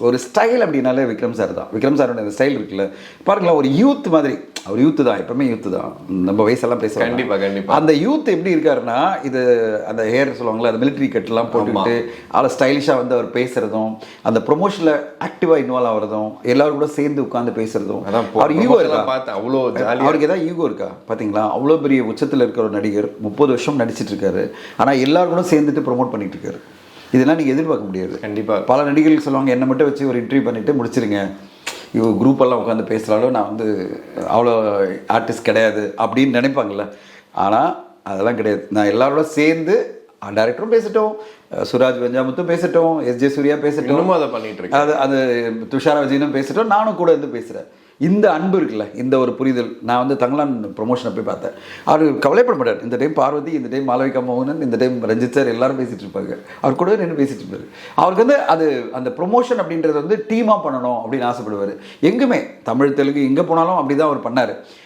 ஒரு ஸ்டைல் அப்படின்னாலே விக்ரம் சார் தான். விக்ரம் சாரோட அந்த ஸ்டைல் இருக்குல்ல பாருங்களேன், ஒரு யூத் மாதிரி. அவர் யூத்து தான், எப்பவுமே யூத்து தான், நம்ம வயசெல்லாம் பேசுகிறோம். கண்டிப்பாக அந்த யூத் எப்படி இருக்காருன்னா, இது அந்த ஹேர் சொல்லுவாங்களே, அந்த மிலிட்ரி கட்லாம் போட்டுக்கிட்டு அவ்வளோ ஸ்டைலிஷாக வந்து அவர் பேசுகிறதும், அந்த ப்ரொமோஷனில் ஆக்டிவாக இன்வால்வ் ஆகிறதும், எல்லாரும் கூட சேர்ந்து உட்காந்து பேசுகிறதும். அவர் ஈகோ இருக்கா பார்த்து அவ்வளோ அவருக்கு ஏதாவது ஈகோ இருக்கா பார்த்தீங்களா? அவ்வளோ பெரிய உச்சத்தில் இருக்கிற ஒரு நடிகர் 30 வருஷம் நடிச்சிட்டு இருக்காரு. ஆனால் எல்லாரும் கூட சேர்ந்துட்டு ப்ரொமோட் பண்ணிட்டு இருக்காரு. இதெல்லாம் நீங்கள் எதிர்பார்க்க முடியாது. கண்டிப்பாக பல நடிகர்கள் சொல்லுவாங்க, என்னை மட்டும் வச்சு ஒரு இன்டர்வியூ பண்ணிவிட்டு முடிச்சிருங்க, இவ குரூப்பெல்லாம் உட்காந்து பேசுகிறாலும் நான் வந்து அவ்வளோ ஆர்டிஸ்ட் கிடையாது அப்படின்னு நினைப்பாங்கள்ல. ஆனால் அதெல்லாம் கிடையாது. நான் எல்லாரோட சேர்ந்து டைரக்டரும் பேசட்டும், சுராஜ் வெஞ்சாமுத்தும் பேசட்டும், எஸ்ஜே சூர்யா பேசட்டும், அதை பண்ணிட்டு இருக்கேன், அது துஷாரா விஜயனும் பேசட்டும், நானும் கூட இருந்து பேசுகிறேன். இந்த அன்பு இருக்குல்ல, இந்த ஒரு புரிதல். நான் வந்து தங்கலான் ப்ரொமோஷனை போய் பார்த்தேன். அவர் கவலைப்பட மாட்டார். இந்த டைம் பார்வதி, இந்த டைம் மாளவிகா மோகனன், இந்த டைம் ரஞ்சித் சார் எல்லாரும் பேசிகிட்டு இருப்பாங்க. அவர் கூட நின்று பேசிட்டு இருப்பார். அவருக்கு வந்து அது அந்த ப்ரொமோஷன் அப்படின்றது வந்து டீமாக பண்ணணும் அப்படின்னு ஆசைப்படுவார். எங்குமே தமிழ் தெலுங்கு எங்கே போனாலும் அப்படி தான் அவர் பண்ணார்.